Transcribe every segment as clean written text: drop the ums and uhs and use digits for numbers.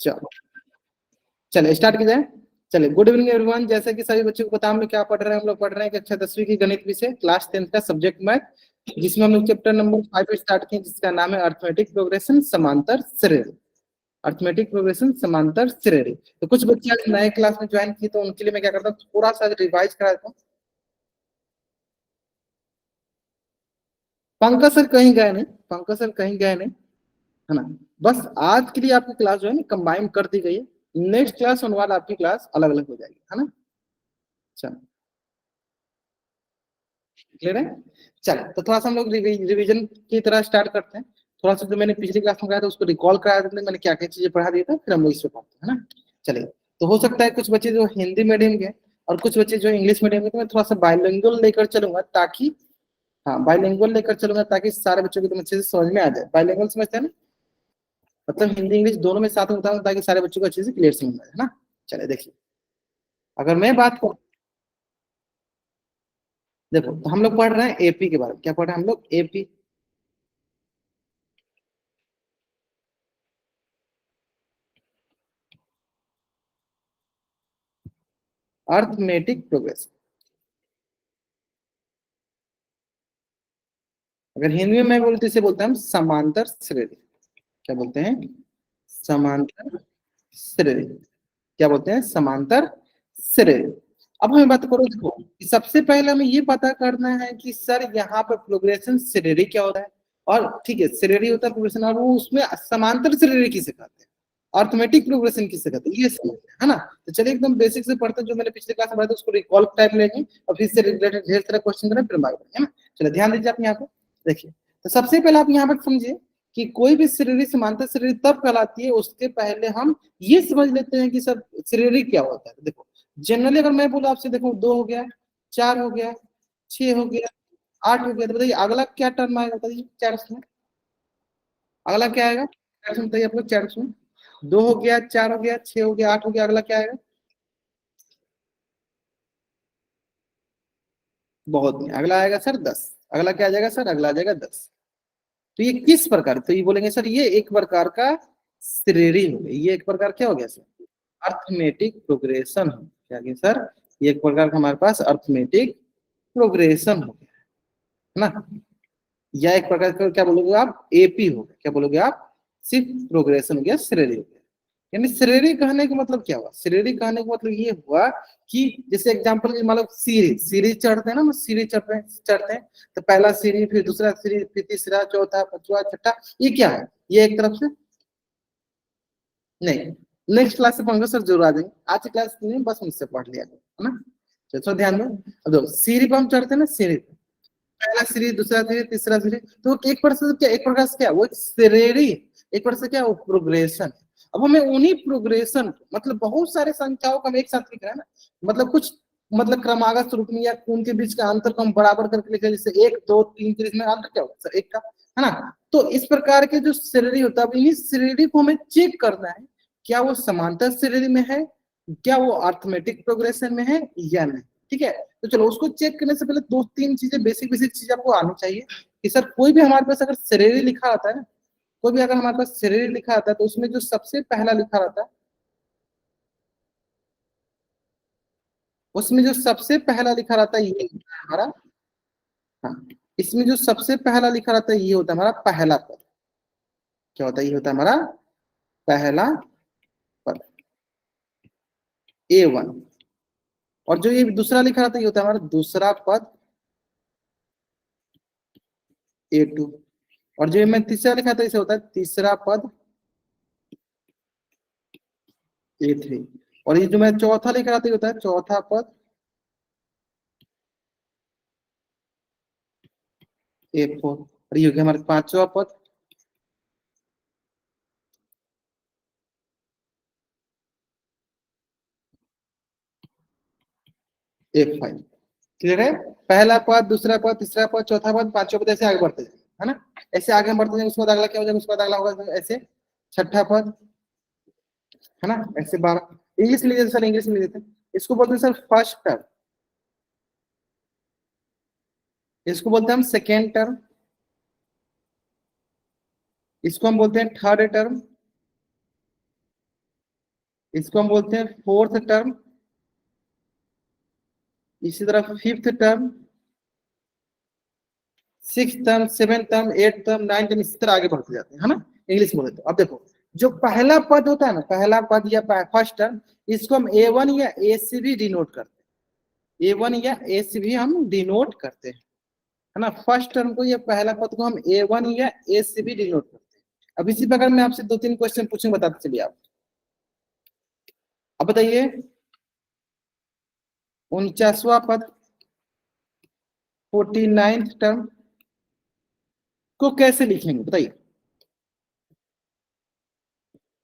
चलो चले स्टार्ट की जाए। चले गुड इवनिंग एवरीवन, जैसे कि सभी बच्चों को पता, हम लोग क्या पढ़ रहे हैं, हम लोग पढ़ रहे हैं कक्षा 10वीं की गणित विषय क्लास 10 का सब्जेक्ट मैथ, जिसमें हम लोग चैप्टर नंबर 5 स्टार्ट किए, जिसका नाम है अर्थमेटिक प्रोग्रेशन समांतर श्रेणी। अर्थमेटिक प्रोग्रेशन समांतर श्रेणी। तो कुछ बच्चे आज नए क्लास में ज्वाइन किए, तो उनके लिए मैं क्या करता हूँ, थोड़ा सा रिवाइज करा देता हूँ। पंकज सर कहीं गए नहीं, पंकज सर कहीं गए नहीं, है ना। बस आज के लिए आपकी क्लास जो है ना कंबाइन कर दी गई है। नेक्स्ट क्लास होने वाला आपकी क्लास अलग अलग हो जाएगी, है ना। चलो क्लियर है। चलो तो थोड़ा सा हम लोग रिवीजन की तरह स्टार्ट करते हैं। थोड़ा सा जो मैंने पिछली क्लास में कराया था उसको रिकॉल कराया था, मैंने क्या क्या चीजें पढ़ा दिया था, फिर हम लोग इस पे पढ़ते हैं ना। चलिए, तो हो सकता है कुछ बच्चे जो हिंदी मीडियम के और कुछ बच्चे जो इंग्लिश मीडियम के, तो मैं थोड़ा सा बाइलिंगुअल लेकर चलूंगा, ताकि हाँ बाइलिंगुअल लेकर चलूंगा ताकि सारे बच्चों को एकदम अच्छे से समझ में आ जाए। बाइलिंगुअल समझते हैं ना, मतलब हिंदी इंग्लिश दोनों में साथ में बताऊंगा ताकि सारे बच्चों को अच्छे से क्लियर समझ में आए, है ना। चलिए देखिए, अगर मैं बात करूं, देखो तो हम लोग पढ़ रहे हैं एपी के बारे में। क्या पढ़ रहे हैं हम लोग? AP, arithmetic progress. अगर हिंदी में मैं बोलते इसे बोलते हैं हम समांतर श्रेणी। क्या बोलते हैं? समांतर श्रेणी। क्या बोलते हैं? समांतर श्रेणी। अब हमें बात करो, देखो कि सबसे पहले हमें ये पता करना है कि सर यहाँ पर प्रोग्रेशन श्रेणी क्या होता है। और ठीक है, श्रेणी होता है प्रोग्रेशन, और वो उसमें समांतर श्रेणी किसे कहते हैं, अर्थमेटिक प्रोग्रेशन किसे कहते हैं, ये समझ है ना। तो चलिए एकदम बेसिक से पढ़ते हैं, जो मैंने पिछले क्लास में पढ़ा था उसको रिकॉल टाइप लेंगे और फिर से रिलेटेड ढेर सारे क्वेश्चन करें, फिर बात करें, है ना। चलिए ध्यान दीजिए आप यहाँ पे, देखिए। तो सबसे पहले आप यहाँ पर समझिए कि कोई भी श्रेणी समांतर श्रेणी तब कहलाती है, उसके पहले हम ये समझ लेते हैं कि सर श्रेणी क्या होता है। देखो जनरली अगर मैं बोलूं आपसे, देखो 2 हो गया, 4 हो गया, 6 हो गया, 8 हो गया, तो बताइए अगला क्या टर्म आएगा, बताइए 4 में अगला क्या आएगा, 4 में बताइए आपको, 4 में 2 हो गया, 4 हो गया, 6 हो गया, 8 हो गया, अगला क्या आएगा? बहुत नहीं, अगला आएगा सर 10। अगला क्या आ जाएगा सर? अगला आ जाएगा 10। तो ये किस प्रकार, तो ये बोलेंगे सर ये एक प्रकार का श्रेणी हो गई, ये एक प्रकार क्या हो गया सर? अर्थमेटिक प्रोग्रेशन हो क्या गया सर? ये एक प्रकार का हमारे पास अर्थमेटिक प्रोग्रेशन हो गया, है ना। या एक प्रकार का क्या बोलोगे आप? एपी हो गया। क्या बोलोगे आप? सिर्फ प्रोग्रेशन हो गया, श्रेणी हो गया। यानी श्रेणी कहने का मतलब क्या हुआ? श्रेणी कहने का मतलब ये हुआ कि जैसे एग्जांपल के मतलब सीढ़ी, सीढ़ी चढ़ते हैं ना, सीढ़ी चढ़ते हैं, तो पहला सीढ़ी, फिर दूसरा सीढ़ी, फिर तीसरा, चौथा, पांचवा, छठा, ये क्या है? ये एक तरफ से नहीं, नेक्स्ट क्लास से पंकज सर जरूर आ जाएंगे, आज की क्लास में बस मुझसे पढ़ लिया है ना। चलो ध्यान दो, अब दो सीढ़ी पर हम चढ़ते हैं ना, सीढ़ी पे पहला सीढ़ी, दूसरा सीढ़ी, तीसरा सीढ़ी, तो एक प्रकार से क्या, एक प्रकार से क्या वो एक श्रेणी, एक प्रकार से क्या वो प्रोग्रेशन। अब हमें उन्हीं प्रोग्रेशन, मतलब बहुत सारे संख्याओं को हम एक साथ लिख रहे हैं ना, मतलब कुछ मतलब क्रमागत रूप में या उनके बीच का अंतर को हम बराबर करके लिख रहे हैं, जैसे 1 2 3 के इसमें अंतर क्या होगा सर? 1 का, है ना। तो इस प्रकार के जो श्रेणी होता है, इन्हीं श्रेणी को हमें चेक करना है, क्या वो समांतर श्रेणी में है, क्या वो अर्थमेटिक प्रोग्रेशन में है या नहीं। ठीक है, तो चलो उसको चेक करने से पहले 2 3 चीजें, बेसिक बेसिक चीज आपको आनी चाहिए कि सर कोई भी हमारे पास अगर श्रेणी लिखा आता है ना, कोई भी अगर हमारे पास श्रेणी लिखा आता है, तो उसमें जो सबसे पहला लिखा रहता है, उसमें जो सबसे पहला लिखा रहता है ये होता है हमारा, हाँ, इसमें जो सबसे पहला लिखा रहता है ये होता है हमारा पहला पद। क्या होता है? ये होता है हमारा पहला पद, A1। और जो ये दूसरा लिखा रहता है ये होता है हमारा दूसरा पद, A2। और जो मैं तीसरा लिखा था इसे होता है तीसरा पद, A3। और ये जो मैं चौथा लिख रहा था ये होता है चौथा पद, A4। और ये हो गया हमारा पांचवा पद, A5। क्लियर है? पहला पद, दूसरा पद, तीसरा पद, चौथा पद, पांचवा पद, ऐसे आगे बढ़ते जाए, है ना। ऐसे आगे हम बढ़ते जाएंगे, उसके बाद अगला क्या हो जाएगा, उसके बाद अगला होगा ऐसे छठा पद, है ना। ऐसे 12। इंग्लिश में लिख देते सर, इंग्लिश में लिख देते हैं, इसको बोलते हैं सर फर्स्ट टर्म, इसको बोलते हैं हम सेकेंड टर्म, इसको हम बोलते हैं थर्ड टर्म, इसको हम बोलते हैं फोर्थ टर्म, इसी तरह fifth term, six term, seven term, eight term, nine term, इसी तरह आगे बढ़ते जाते हैं, है ना, इंग्लिश बोले तो। अब देखो जो पहला पद होता है ना, पहला पद या फर्स्ट टर्म, इसको हम ए वन या ए से भी डिनोट करते हैं, ए वन या ए से भी हम डिनोट करते हैं, है ना। फर्स्ट टर्म को या पहला पद को हम ए वन या ए से भी डिनोट करते हैं। अब इसी प्रकार मैं आपसे दो तीन क्वेश्चन पूछूंगा, बताते चलिए आप। अब बताइए 49वां पद, 49th टर्म को कैसे लिखेंगे बताइए।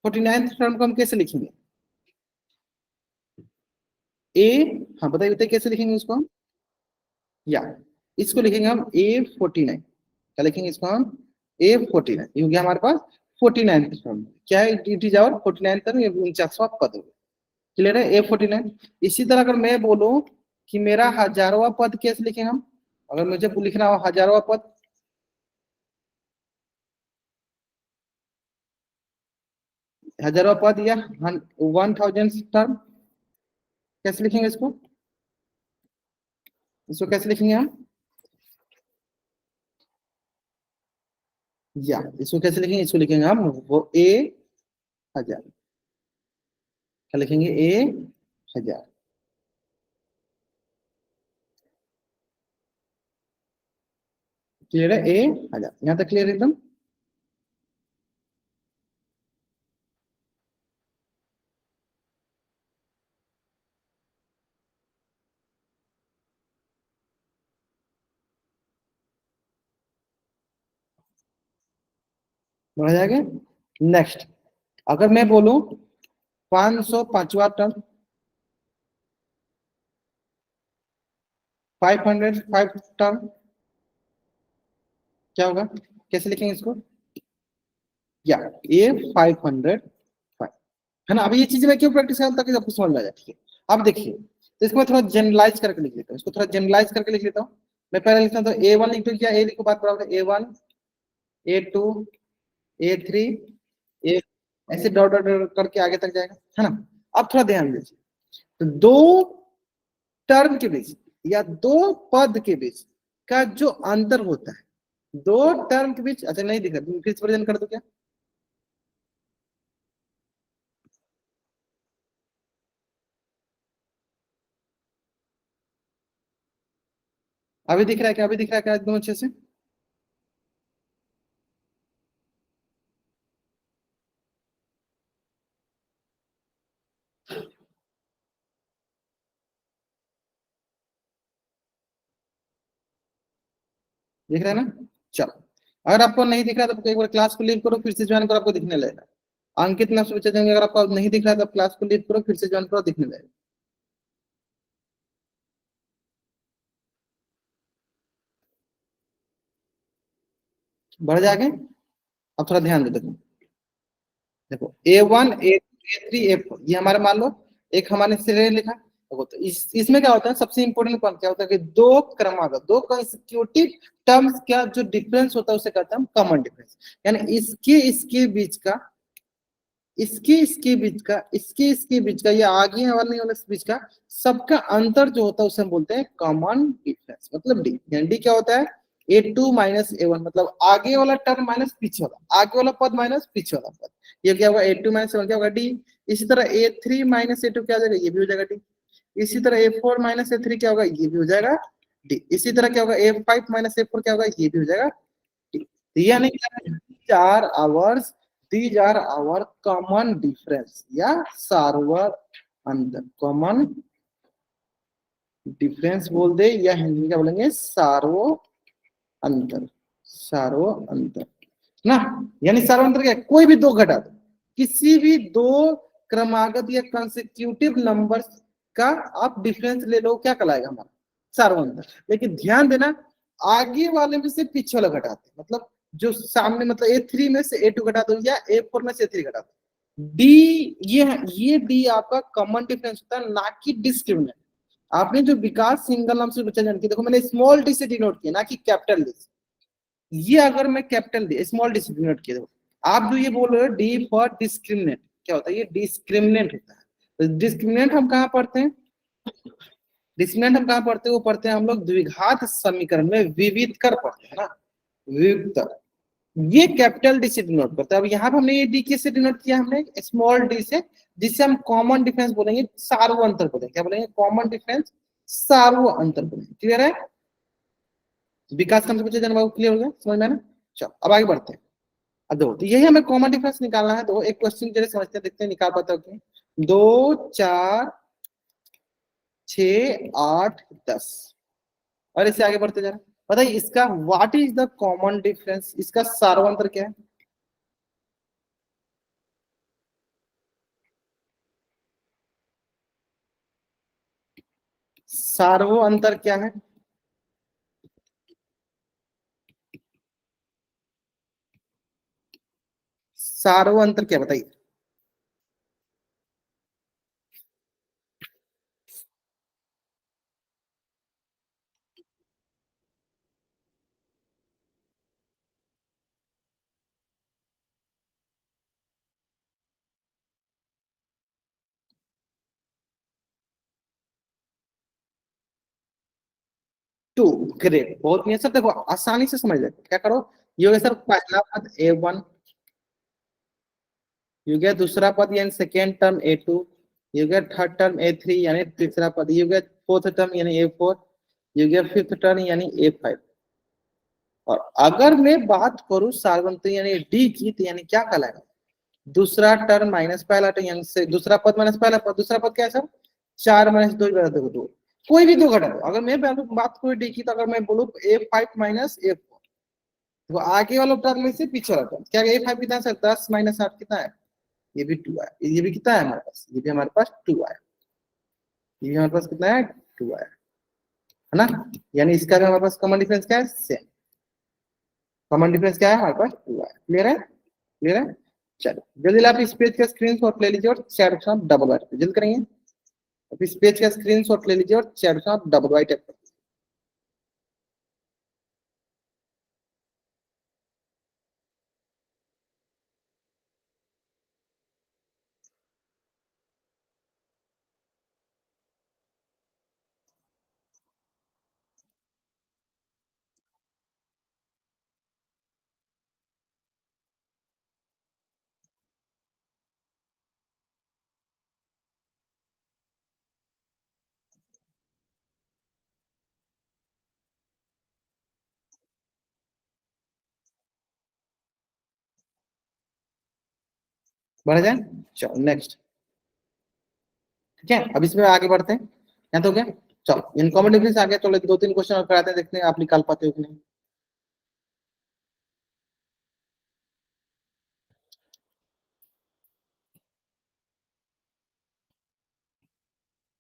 49th टर्म को हम कैसे लिखेंगे? ए, हाँ बताइए बताइए कैसे लिखेंगे उसको हम? या इसको लिखेंगे हम A49। क्या लिखेंगे इसको हम? A49। ये हो गया हमारे पास 49th टर्म। क्या है? It is our 49th term, ये 49वां पद हो गया। क्लियर है? A49। इसी तरह अगर मैं बोलूं कि मेरा हजारवां पद कैसे लिखेंगे हम? अगर मुझे लिखना हो हजारवां पद, हजारवां पद या 1000th टर्म, कैसे लिखेंगे इसको? इसको कैसे लिखेंगे हम? या इसको कैसे लिखेंगे? इसको लिखेंगे हम वो A1000। क्या लिखेंगे? A1000। क्लियर है? A1000। यहाँ तक क्लियर एकदम? बढ़ जाएगा। नेक्स्ट, अगर मैं बोलूं 505वां टर्म, 505 टर्म, क्या होगा? कैसे लिखेंगे इसको? या A505, है ना। अभी ये चीजें मैं क्यों प्रैक्टिस करता हूं? ताकि आपको समझ में आ जाए। ठीक है, अब देखिए, तो इसको मैं थोड़ा जनरलाइज करके लिख लेता हूँ, इसको थोड़ा जनरलाइज करके लिख लेता हूँ। मैं पहले लिखता हूँ तो A1 लिख दो, क्या ए लिखो, बात बराबर है। A1, A2, A3, ए, ऐसे डॉट डॉट डॉट करके आगे तक जाएगा, है ना। अब थोड़ा ध्यान दीजिए, तो दो टर्म के बीच या दो पद के बीच का जो अंतर होता है, दो टर्म के बीच, अच्छा नहीं दिख रहा, फिर से वर्जन कर दो क्या? अभी दिख रहा है क्या? अभी दिख रहा है क्या एकदम अच्छे से? दिख रहा है ना? चलो, अगर आपको नहीं दिख रहा तो एक बार क्लास को लीव करो, फिर से ज्वाइन करो, आपको दिखने लगेगा। अंकित नाम से बच्चे जाएंगे, अगर आपको नहीं दिख रहा तो क्लास को लीव करो, फिर से ज्वाइन करो, दिखने लगेगा। बढ़ जाएंगे। अब थोड़ा ध्यान दे, देखो देखो A1, A2, A3, A4, ये हमारे मान लो एक हमारे श्रेणी लिखा। देखो तो इसमें क्या होता है, सबसे इंपॉर्टेंट पॉइंट क्या होता है कि दो क्रमागत, दो कंसेक्यूटिव टर्म्स का जो डिफरेंस होता है उसे कहते हैं हम कॉमन डिफरेंस। यानी इसके बीच का, इसके बीच का, इसके बीच का, या आगे वाले वाले बीच का सबका अंतर जो होता है उसे हम बोलते हैं कॉमन डिफरेंस, मतलब डी। यानी डी क्या होता है? A2 माइनस A1, मतलब आगे वाला टर्म माइनस पीछे वाला, आगे वाला पद माइनस पीछे वाला पद। ये क्या होगा? A2 माइनस A1 क्या होगा? डी। इसी तरह A3 माइनस A2 क्या हो जाएगा? ये भी हो जाएगा डी। इसी तरह A4 माइनस A3 क्या होगा? ये भी हो जाएगा डी। इसी तरह क्या होगा? A5 माइनस A4 क्या होगा? ये भी हो जाएगा डी। यानी चार hours, these are our common difference या सार्वर अंतर, कॉमन डिफरेंस बोल दे, या हिंदी में क्या बोलेंगे? सार्वो अंतर, सार्वो अंतर ना। यानी सार्वो अंतर क्या? कोई भी दो घटा दो, किसी भी दो क्रमागत या कंसेक्यूटिव नंबर्स का आप डिफरेंस ले लो, क्या कहलाएगा? हमारा सार्वो अंतर। लेकिन ध्यान देना, आगे वाले में से पीछे वाला घटाते, मतलब जो सामने, मतलब A3 में से A2 घटा दो या A4 में से A3 घटा दो। डी, ये डी आपका कॉमन डिफरेंस होता है, ना कि डिस्क्रिमिनेंट। आपने जो विकास सिंगल नाम से बच्चा जान के देखो, मैंने स्मॉल डी से डिनोट किया, ना कि कैपिटल डी। ये अगर मैं कैपिटल डी, स्मॉल डी से डिनोट किया, देखो आप जो ये बोल रहे हो डी फॉर डिस्क्रिमिनेंट, क्या होता है? ये डिस्क्रिमिनेंट होता है। डिस्क्रिमिनेंट हम कहाँ पढ़ते हैं? डिस्क्रिमिनेंट हम कहाँ पढ़ते हैं? वो पढ़ते हैं हम लोग द्विघात समीकरण में विविध कर पढ़ते हैं ना, विविध। ये कैपिटल डी से डिनोट करते हैं। अब यहाँ पे हमने ये डी किससे डिनोट किया? हमने स्मॉल डी से, जिससे हम कॉमन डिफरेंस बोलेंगे, सार्व अंतर बोलेंगे। क्या बोलेंगे? कॉमन डिफरेंस, सार्व अंतर बोलेंगे। क्लियर है? विकास का बच्चे जन बाबू, क्लियर हो गया? समझ में ना? चलो अब आगे बढ़ते हैं। अब दो, तो यही हमें कॉमन डिफरेंस निकालना है। तो एक क्वेश्चन जरा समझते हैं, देखते हैं निकाल पाते हो कि 2 4 6 8 10। और इससे आगे बढ़ते जा रहे हैं। बताइए इसका what is the common difference, इसका सार्वंतर क्या है? सार्व अंतर क्या है? सार्व अंतर क्या, बताइए? टू। ग्रेट, बहुत नहीं सर, देखो आसानी से समझ ले, क्या करो, ये हो गया सर पहला पद A1, ये हो गया दूसरा पद यानी सेकेंड टर्म A2, ये हो गया थर्ड टर्म A3 यानी तीसरा पद, ये हो गया फोर्थ टर्म यानी A4, ये हो गया फिफ्थ टर्म यानी A5। और अगर मैं बात करूं सार्वंत्री यानी डी की, तो यानी क्या कहलाएगा? दूसरा टर्म माइनस पहला टर्म, यानी से दूसरा पद माइनस पहला पद। दूसरा पद क्या है सर? 4 - 2 बराबर देखो 2। कोई भी दो घटा दो। अगर मैं बात करूं डी की, तो अगर मैं बोलूं A5 - A4, तो आगे वाला टर्म में से पीछे वाला टर्म क्या? A5 कितना है सर? 10 - 8 कितना है? ये भी 2 है। ये भी कितना है हमारे पास? ये भी हमारे पास 2 है। ये भी हमारे पास कितना है? 2 है ना? यानी इसका भी हमारे पास कॉमन डिफरेंस क्या है? सेम। कॉमन डिफरेंस क्या है हमारे पास? 2 है। क्लियर है? क्लियर है? चलो जल्दी आप इस पेज का स्क्रीनशॉट ले लीजिए और चैट के साथ डबल वाइट पे जल्द करेंगे। अब इस पेज का स्क्रीनशॉट ले लीजिए और चैट के साथ डबल वाइट पे। बढ़ जाए। चलो नेक्स्ट। ठीक है, अब इसमें आगे बढ़ते हैं। यहाँ तो क्या, चलो इन कॉमन डिफरेंस आगे, चलो 2 3 क्वेश्चन और कराते हैं, देखते हैं आप निकाल पाते हो कि नहीं।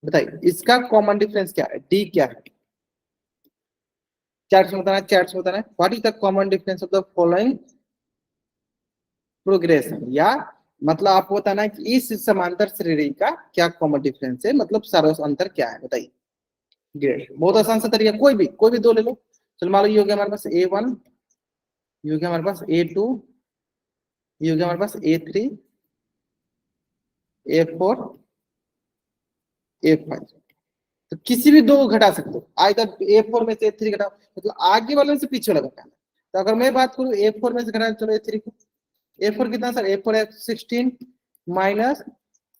बताइए इसका कॉमन डिफरेंस क्या है? डी क्या है? चैट्स में बताना है, चैट्स में बताना है। What is the common difference of the following progression, या मतलब आपको बताना है कि इस समांतर श्रेणी का क्या कॉमन डिफरेंस है, मतलब सर्वोच्च अंतर क्या है, बताइए। ग्रेट, बहुत आसान सा तरीका, कोई भी दो ले लो। चलो मान लो ये हो गया हमारे पास A1, ये हो गया हमारे पास A2, ये हो गया हमारे पास A3, A4, A5। तो किसी भी दो को घटा सकते हो, आइदर A4 में से A3 घटाओ, मतलब आगे वाले से पीछे वाला घटाना। तो अगर मैं बात करूं A4 में से घटाना, चलो A3 को। A4 कितना सर? A4 है 16 - 12,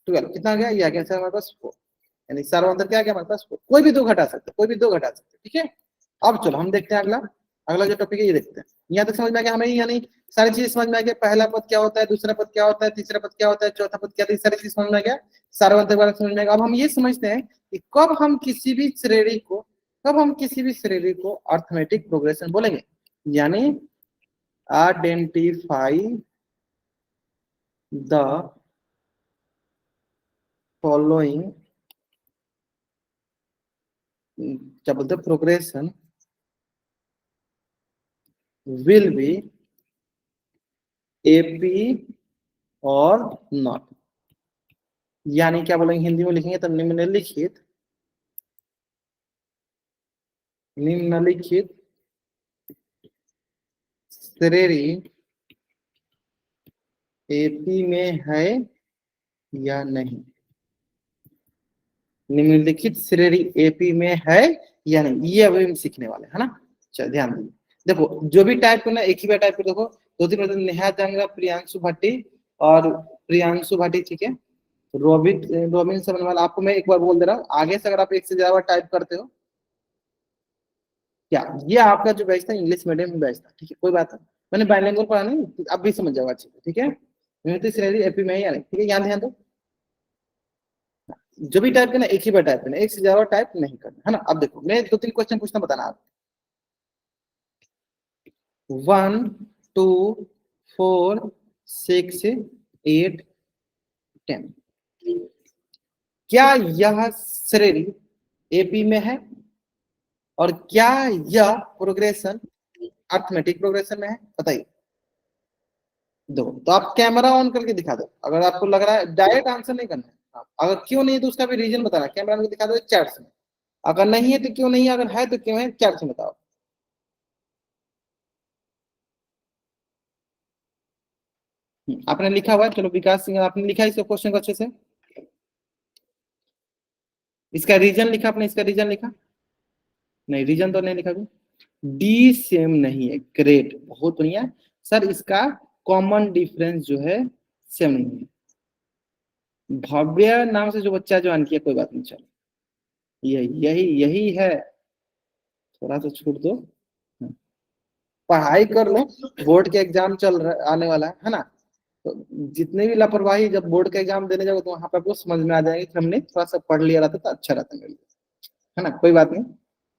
कितना आ गया? ये आ गया सर हमारे पास 4। यानी सारा अंतर क्या आ गया हमारे पास? 4। कोई भी दो घटा सकते, कोई भी दो घटा सकते, ठीक है। अब चलो हम देखते हैं अगला। अगला जो टॉपिक है ये देखते हैं। यहाँ तक समझ में आ गया हमें? यानी सारी चीज समझ में आ गया, पहला पद क्या होता है, दूसरा पद क्या होता है, तीसरा पद क्या होता है, चौथा पद क्या होता है, सारी चीज समझ में आ गया। सारा अंतर वाला समझ में आ गया। अब हम ये समझते हैं कि कब हम किसी भी श्रेणी को अर्थमेटिक प्रोग्रेशन बोलेंगे। यानी आइडेंटिफाई द फॉलोइंग, क्या बोलते हैं, प्रोग्रेशन विल बी एपी और नॉट। यानी क्या बोलेंगे हिंदी में लिखेंगे तो निम्नलिखित श्रेणी एपी में है या नहीं। निम्नलिखित श्रेणी एपी में है या नहीं, ये अभी हम सीखने वाले है ना। चलो ध्यान दीजिए, देखो जो भी टाइप करना एक ही बार टाइप कर, देखो दो तीन मतलब नेहा जाएंगे, प्रियांशु भट्टी और प्रियांशु भट्टी, ठीक है। रोबिन रोबिन सबनवाल, आपको मैं एक बार बोल दे रहा हूँ, आगे से अगर आप एक से ज्यादा बार टाइप करते हो, क्या ये आपका जो बैच था इंग्लिश मीडियम में बैच था, ठीक है, कोई बात नहीं, मैंने बाइलिंगुअल पढ़ा नहीं, अब भी समझ जाओगे अच्छे से, ठीक है। निम्नलिखित श्रेणी एपी में है या नहीं, ठीक है, यहाँ ध्यान दो, जो भी टाइप करना एक ही बार टाइप करना, एक से ज्यादा टाइप नहीं करना, है ना। अब देखो मैं दो तीन क्वेश्चन पूछना, बताना आप। 1 2 4 6 8 10, क्या यह श्रेणी एपी में है, और क्या यह प्रोग्रेशन अर्थमेटिक प्रोग्रेशन में है, बताइए। दो तो आप कैमरा ऑन करके दिखा दो, अगर आपको लग रहा है, डायरेक्ट आंसर नहीं करना है, अगर क्यों नहीं है तो उसका भी रीजन बताना, कैमरा ऑन करके दिखा दो चैट में, अगर नहीं है तो क्यों नहीं है, अगर है तो क्यों है, चैट में बताओ। आपने लिखा हुआ है, चलो विकास सिंह आपने लिखा है इसका क्वेश्चन को अच्छे से, इसका रीजन लिखा आपने, इसका रीजन लिखा नहीं, रीजन तो नहीं लिखा भी। डी सेम नहीं है, ग्रेट, बहुत बढ़िया सर, इसका कॉमन डिफरेंस जो है सेम नहीं है। भव्य नाम से जो बच्चा ज्वाइन किया, कोई बात नहीं, चलो यही यही यही है, थोड़ा सा छूट दो, पढ़ाई कर लो, बोर्ड के एग्जाम चल रहा आने वाला है ना, तो जितने भी लापरवाही, जब बोर्ड का एग्जाम देने जाओगे तो वहां पर आपको समझ में आ जाएगा कि हमने थोड़ा सा पढ़ लिया रहता तो अच्छा रहता मेरे लिए, है ना, कोई बात नहीं,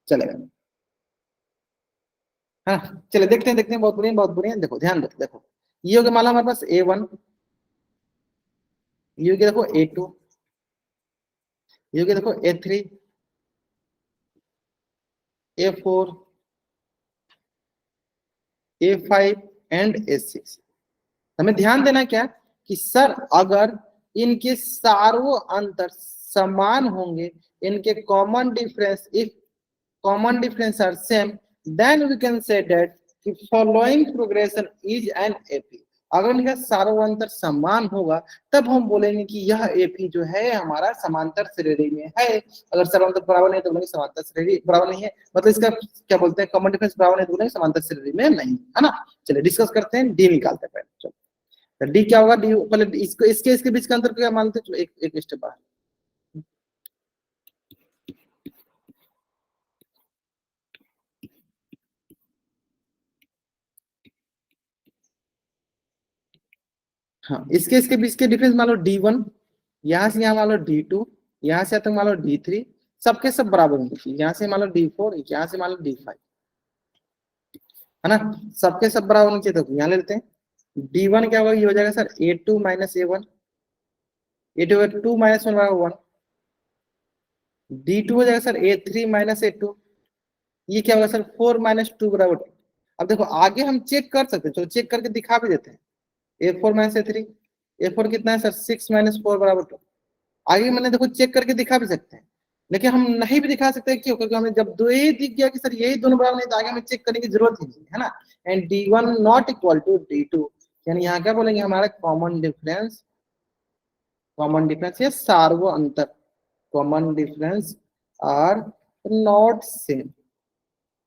चलेगा। हाँ चले देखते हैं, बहुत बढ़िया बहुत बढ़िया, देखो ध्यान दो, देखो ये हो गया मान लो हमारे पास A1, ये हो गया देखो A2, ये हो गया देखो A3, A4, A5 and A6। हमें ध्यान देना क्या कि सर अगर इनके सारों अंतर समान होंगे, इनके common difference, if common difference are same, then we can say that the following progression is an AP। अगर इनका सारों अंतर समान होगा तब हम बोलेंगे कि यह एपी जो है हमारा समांतर श्रेणी में है, अगर सारों अंतर बराबर नहीं तो बोलेंगे समांतर श्रेणी बराबर नहीं है, मतलब इसका क्या बोलते हैं, कॉमन डिफरेंस बराबर नहीं तो बोलेंगे समांतर श्रेणी में नहीं, है ना। चलिए डिस्कस करते हैं, डी निकालते हैं पहले, चलो डी क्या होगा, डी पहले इसको इसके बीच का अंतर क्या मानते हैं, एक एक स्टेप बाहर। हाँ इसके इसके बीच के डिफरेंस मान लो D1, यहाँ से यहाँ मान लो D2, यहाँ से तक मान लो D3, सबके सब बराबर होंगे, यहाँ से मान लो D4, यहाँ से मान लो D5, है ना, सबके सब बराबर होने चाहिए, तो यहाँ ले लेते हैं। D1 क्या होगा, ये हो जाएगा sir A2 minus A1, A2 2 minus 1 बराबर 1, D2 हो जाएगा सर A3 माइनस A2, ये क्या होगा सर 4 माइनस 2 बराबर 2। अब देखो आगे हम चेक कर सकते हैं, चलो चेक करके दिखा भी देते हैं, A4 माइनस A3, A4 कितना है सर 6 माइनस 4 बराबर 2, आगे मैंने देखो चेक करके दिखा भी सकते हैं, लेकिन हम नहीं भी दिखा सकते, क्यों, क्योंकि हमें जब दो ही दिख गया कि सर यही दोनों बराबर नहीं, तो आगे हमें चेक करने की जरूरत ही नहीं है ना। And D1 not equal to D2, यानी यहाँ क्या बोलेंगे, हमारा कॉमन डिफरेंस या सार्व अंतर, common difference are not same,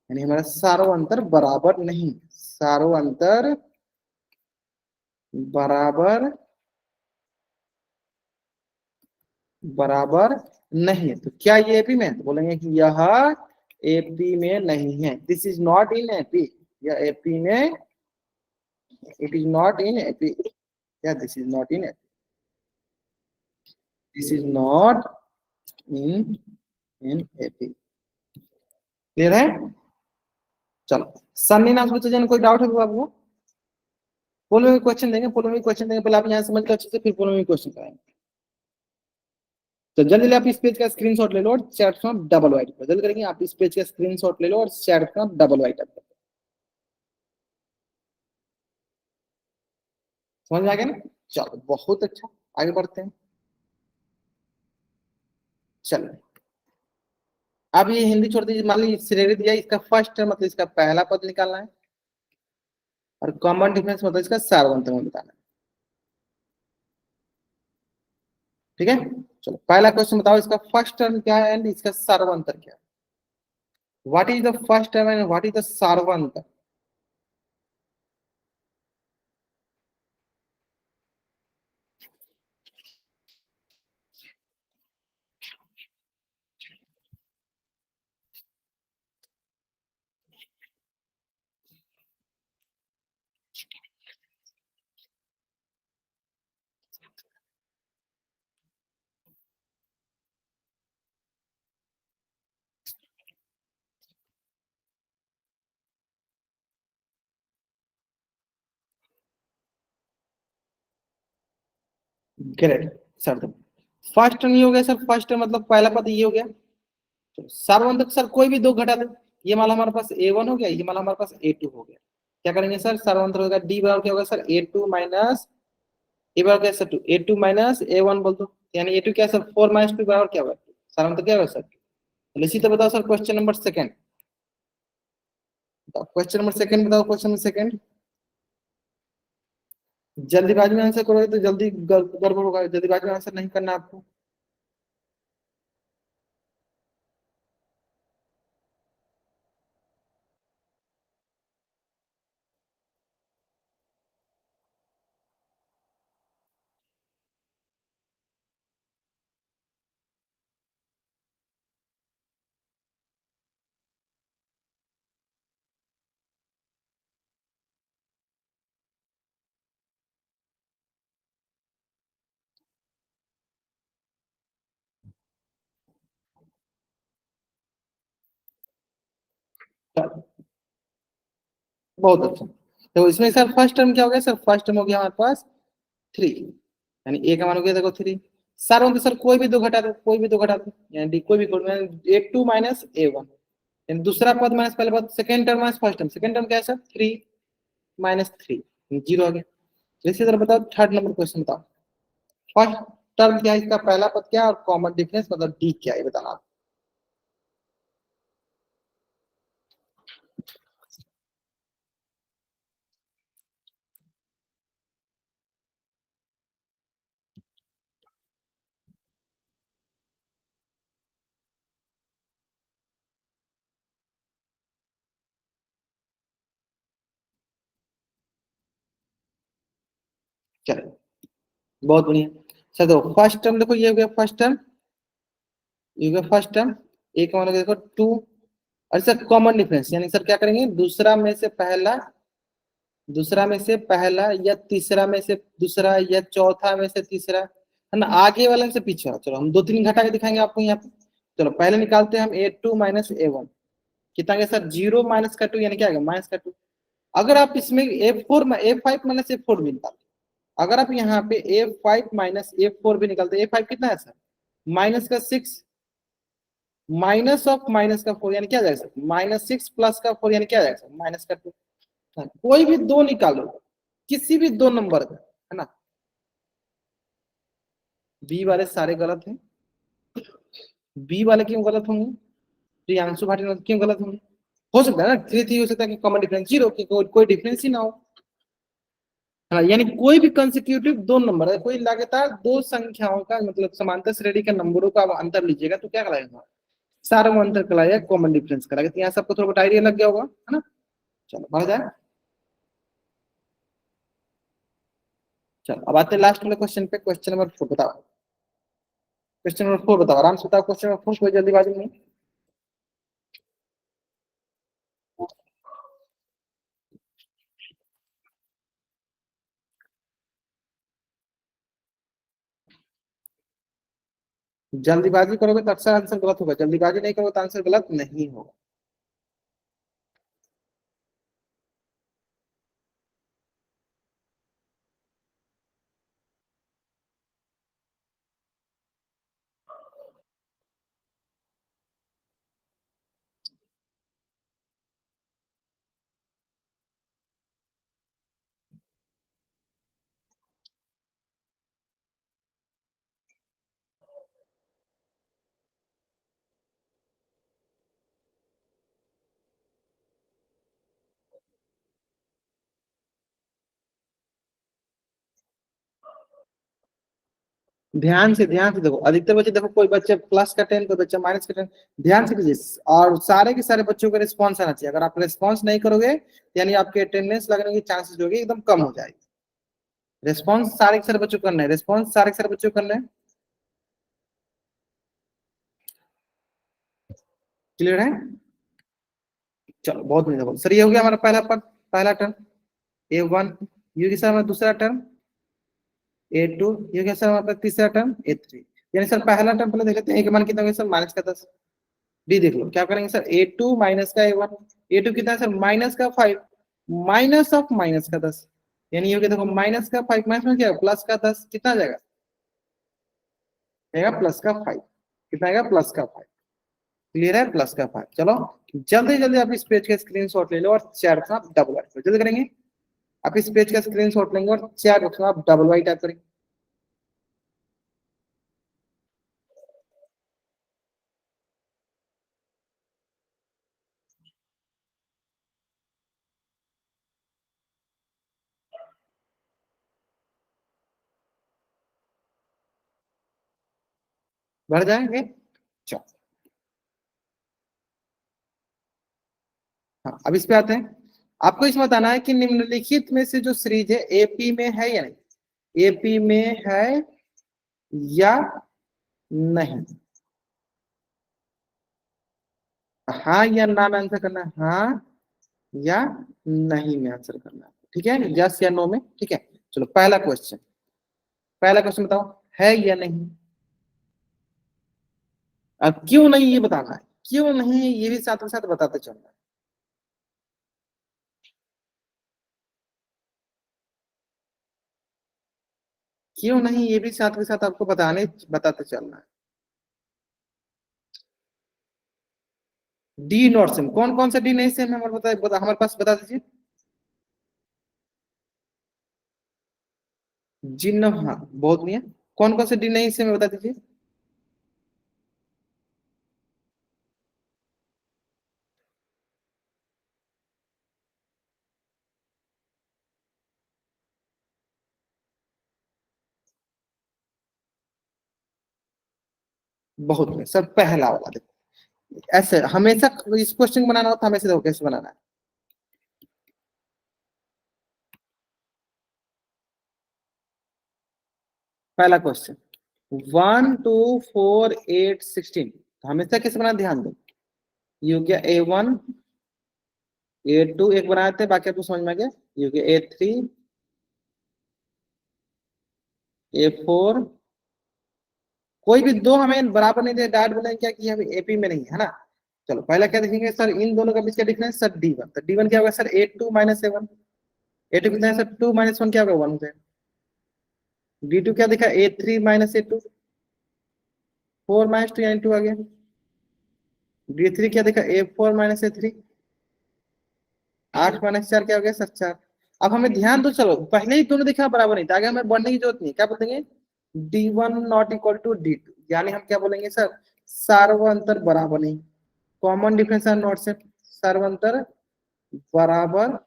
यानी हमारा सार्व अंतर बराबर नहीं, सार्व अंतर बराबर बराबर नहीं है, तो क्या ये एपी में है, तो बोलेंगे कि यह एपी में नहीं है, this is not in AP, यह एपी में, it is not in AP, या this is not in AP, this is not in in AP, clear है। चलो सन्नी नाम से बच्चे कोई डाउट है बाबू, फॉलोइंग क्वेश्चन देंगे, फॉलोइंग क्वेश्चन देंगे, पहले आप यहाँ समझ कर अच्छे से, फिर फॉलोइंग क्वेश्चन कराएंगे। तो जल्दी आप इस पेज का स्क्रीनशॉट ले लो और चैट में डबल वाइट पर जल्दी करेंगे, आप इस पेज का स्क्रीनशॉट ले लो और चैट में डबल वाइट पर, समझ में आ गया ना। चलो बहुत अच्छा, आगे बढ़ते हैं। चलो अब ये हिंदी छोड़ दीजिए, मान लीजिए श्रेणी दिया, इसका फर्स्ट मतलब इसका पहला पद निकालना है, और कॉमन डिफरेंस मतलब इसका सार्वंतम बताना है। ठीक है। चलो पहला क्वेश्चन बताओ, इसका फर्स्ट टर्म क्या है एंड इसका सार्वंतर क्या है। What is the first term and what is the सार्वंतर। Great sir. फर्स्ट टर्म ये हो गया सर, फर्स्ट टर्म मतलब पहला पद ये हो गया। तो सार्वंतक सर कोई भी दो घटा दो, ये माला हमारे पास A1 हो गया, ये माला हमारे पास A2 हो गया। क्या करेंगे सर, सार्वंतर होगा डी बराबर क्या होगा सर, A2 माइनस ए बराबर क्या sir to, A2 minus A1 बोल दो, यानी A2 क्या सर 4 माइनस 2 बराबर क्या होगा, सार्वंतर क्या होगा सर। तो इसी तो बताओ sir question number second. Question number second बताओ, क्वेश्चन नंबर सेकंड। जल्दीबाजी में आंसर करोगे तो जल्दी गड़बड़ होगा, जल्दीबाजी में आंसर नहीं करना आपको। बहुत अच्छा। तो इसमें सर फर्स्ट टर्म क्या हो गया सर, फर्स्ट टर्म हो गया हमारे पास 3, यानी ए का मान हो गया देखो 3। सर तो सर कोई भी दो घटा दो, कोई भी दो घटा दो, यानी कोई भी A2 माइनस A1, यानी दूसरा पद माइनस पहले पद, second term minus first term, second term क्या है सर 3 माइनस 3, जीरो आ गया। तो इसी तरह बताओ थर्ड नंबर क्वेश्चन बताओ, फर्स्ट टर्म क्या है, इसका पहला पद क्या है और कॉमन डिफरेंस मतलब डी क्या है, ये बताना आप। चलो बहुत बढ़िया। सर देखो फर्स्ट टर्म देखो, ये हो गया फर्स्ट टर्म, ये हो गया फर्स्ट टर्म, एक मान हो गया देखो 2। और सर कॉमन डिफरेंस यानी सर क्या करेंगे, दूसरा में से पहला, दूसरा में से पहला या तीसरा में से दूसरा या चौथा में से तीसरा, है ना, आगे वाले से पीछे। चलो हम दो तीन घटा के दिखाएंगे आपको यहाँ पे। चलो पहले निकालते हैं हम A2 माइनस A1, कितना गया सर 0 माइनस का 2, यानी क्या आ गया माइनस का 2। अगर आप इसमें A5 माइनस A4 भी निकालते, अगर आप यहाँ पे A5 माइनस A4 भी निकालते, A5 कितना है सर माइनस का 6, माइनस ऑफ माइनस का 4 यानी क्या आ जाएगा सर -6 प्लस का 4 यानी क्या आ जाएगा सर माइनस का 2। कोई भी दो निकालो, किसी भी दो नंबर का, है ना, बी वाले सारे गलत हैं। बी वाले क्यों गलत होंगे, प्रियांशु भाटी क्यों गलत होंगे। हो सकता है ना 3 3, हो सकता है कि कॉमन डिफरेंस 0 की कोई डिफरेंस ही ना हो, है ना, यानी कोई भी कंसेक्यूटिव दो नंबर है, कोई लगातार दो संख्याओं का मतलब समांतर श्रेणी के नंबरों का आप अंतर लीजिएगा तो क्या कहलाएगा, सार्वम अंतर कहलाएगा, कॉमन डिफरेंस कहलाएगा। तो यहाँ सबको थोड़ा आइडिया लग गया होगा, है ना। चलो बढ़ जाए। चलो अब आते हैं लास्ट वाले क्वेश्चन पे, क्वेश्चन नंबर 4 बताओ। क्वेश्चन नंबर 4 बताओ, आराम से बताओ क्वेश्चन नंबर 4, कोई जल्दीबाजी नहीं। जल्दीबाजी करोगे तो अक्सर आंसर गलत होगा, जल्दीबाजी नहीं करोगे तो आंसर गलत नहीं होगा। ध्यान से देखो, अधिकतर बच्चे देखो, कोई बच्चे प्लस का 10, कोई बच्चा माइनस का 10। ध्यान से कीजिए, और सारे के सारे बच्चों का रिस्पॉन्स आना चाहिए। अगर आप रिस्पॉन्स नहीं करोगे, यानी आपके अटेंडेंस लगने की चांसेस जो है एकदम कम हो जाएगी। रिस्पॉन्स सारे के सारे बच्चों को करना है, रिस्पॉन्स सारे के सारे बच्चों को करना है। क्लियर है? चलो बहुत बढ़िया। देखो सर, ये हो गया हमारा पहला पद, पहला टर्म A1। ये होगी सर हमारा दूसरा टर्म A2। ये हो गया सर हमारा तीसरा टर्म A3। यानी सर पहला टर्म पहले देख लेते हैं, A का मान कितना होगा सर, -10। डी देख लो क्या करेंगे सर, A2 माइनस का A1। A2 कितना है सर, -5, माइनस ऑफ -10। यानी ये हो गया देखो, -5 माइनस में क्या है, +10। कितना आ जाएगा, आएगा +5। कितना आएगा, +5। क्लियर है, +5। चलो जल्दी जल्दी आप इस पेज का स्क्रीनशॉट ले लो और चैट में आप डबल राइट जल्दी करेंगे। आप इस पेज का स्क्रीनशॉट लेंगे और चैट बॉक्स में आप डबल वाई टाइप करेंगे। बढ़ जाएंगे। चलो, हाँ अब इस पे आते हैं। आपको इसमें बताना है कि निम्नलिखित में से जो सीरीज है एपी में है या नहीं, एपी में है या नहीं। हाँ या ना में आंसर करना है, हाँ या नहीं में आंसर करना है। ठीक है, यस या नो में। ठीक है, चलो पहला क्वेश्चन, पहला क्वेश्चन बताओ, है या नहीं। अब क्यों नहीं ये बताना है, क्यों नहीं ये भी साथ के साथ बताते चलना है। क्यों नहीं ये भी साथ के साथ आपको बताते चलना है। डी नॉट सेम, कौन कौन सा डी नहीं सेम है हमारे पास बता दीजिए। जिन, हाँ बहुत नहीं है। कौन कौन से डी नहीं सेम है बता दीजिए। बहुत नहीं सर, पहला वाला देखो। ऐसे हमेशा इस क्वेश्चन बनाना होता है, हमेशा देखो कैसे बनाना है। पहला क्वेश्चन 1 2 4 8 16, तो हमेशा कैसे बनाना ध्यान दो। ये हो गया A1, A2 एक बनाए थे, बाकी आपको समझ में आ गया। ये हो गया A3, A4। कोई भी दो हमें बराबर नहीं दे, डायरेक्ट बोलेंगे क्या कि हम एपी में नहीं है ना। चलो पहला क्या देखेंगे सर, इन दोनों का बीच का डिफरेंस सर D1। तो D1 क्या होगा sir, A2 minus A1। A2 कितना है सर, 2 - 1 क्या होगा, 1 हो जाएगा। D2 क्या दिखा, A3 माइनस A2, 4 - 2 यानी 2 आ गया। D3 क्या देखा, A4 माइनस A3, 8 - 4 क्या हो गया सर, 4। अब हमें ध्यान दो, चलो पहले ही दोनों दिखा बराबर नहीं था, आगे हमें बढ़ने की जरूरत नहीं है। क्या बोलेंगे, D1 not equal to D2, यानी हम क्या बोलेंगे सर, सार्वअंतर बराबर नहीं। Common difference are not same, सार्वअंतर बराबर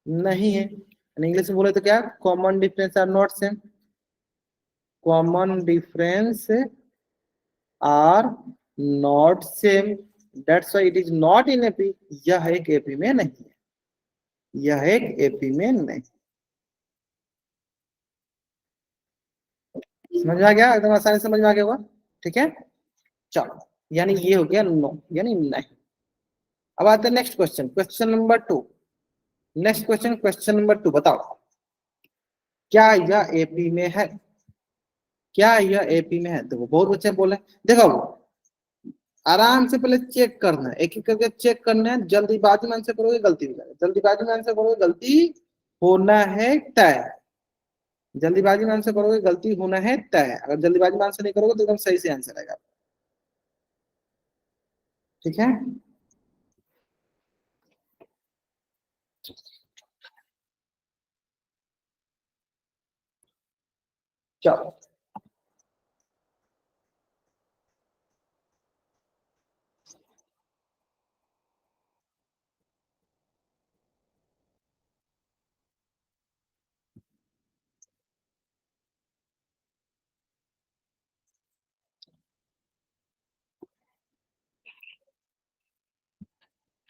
नहीं है। इंग्लिश में बोले तो क्या, common difference are not same, common difference are not same, that's why it is not in AP. यह एक एपी में नहीं है, यह एक एपी में नहीं। समझ में आ गया, एकदम आसानी से समझ में आ गया होगा। ठीक है, चलो यानी ये हो गया नो, यानी नहीं। अब आते हैं next question, question number 2। Next question, question number 2 बताओ, क्या यह एपी में है, क्या यह एपी में है। देखो बहुत बच्चे बोले, देखो आराम से पहले चेक करना है, एक एक करके चेक करना है। जल्दीबाजी में आंसर करोगे गलती हो जाएगा, जल्दीबाजी में आंसर करोगे गलती होना है तय। जल्दीबाजी में आंसर करोगे गलती होना है तय, अगर जल्दीबाजी में आंसर नहीं करोगे तो एकदम सही से आंसर आएगा। ठीक है, चलो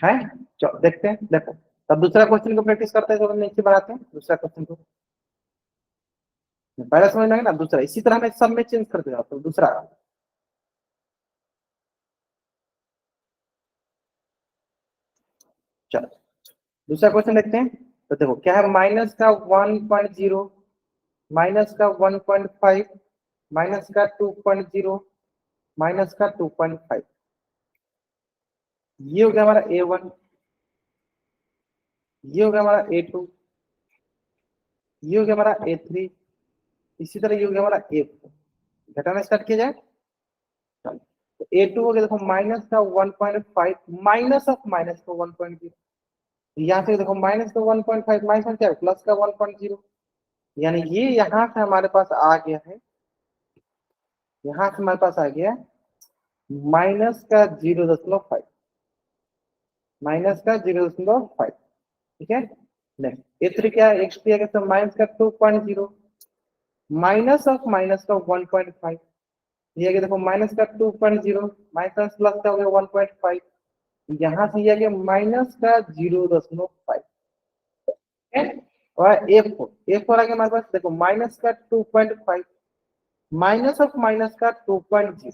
है। चलो देखते हैं, देखो तब दूसरा क्वेश्चन को प्रैक्टिस करते हैं, तो नीचे बढ़ाते हैं दूसरा क्वेश्चन को। पहला समझ लगे ना, दूसरा इसी तरह में सब में चेंज करते जाओ। तो दूसरा, चलो दूसरा क्वेश्चन देखते हैं। तो देखो क्या है, माइनस का 1.0, माइनस का 1.5, माइनस का 2.0, माइनस का 2.5। ये हो गया हमारा A1, ये हो गया हमारा A2, ये हो गया हमारा A3, इसी तरह ये हो गया हमारा A4। घटाना स्टार्ट किया जाए। तो A2 हो गया, देखो माइनस का 1.5, माइनस ऑफ माइनस का 1.0, यहाँ से देखो माइनस का 1.5 माइनस क्या है, प्लस का 1.0, यानी ये यहाँ से हमारे पास आ गया है, यहाँ से हमारे पास आ गया माइनस का 0.5, माइनस का 0.5। ठीक है, नेक्स्ट A3 क्या है, x3 है, तो माइनस का 2.0, माइनस ऑफ माइनस का 1.5, ये आगे देखो माइनस का 2.0, माइनस प्लस का हो गया 1.5, यहाँ से ये आ गया माइनस का 0.5 है। और A4 आ गया हमारे पास, देखो माइनस का 2.5, माइनस ऑफ माइनस का 2.0,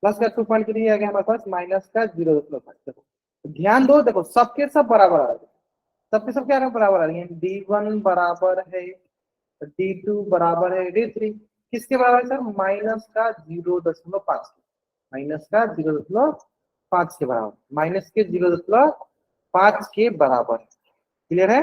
प्लस का 2.3 आ गया हमारे पास, माइनस का 0.5। देखो ध्यान दो, देखो सबके सब बराबर आ रहे हैं, सबके सब क्या बराबर आ रही है, D1 बराबर है, D2 बराबर है D3, किसके बराबर है सर, माइनस का 0.5, माइनस का 0.5 के बराबर, माइनस के 0.5 के बराबर। क्लियर है।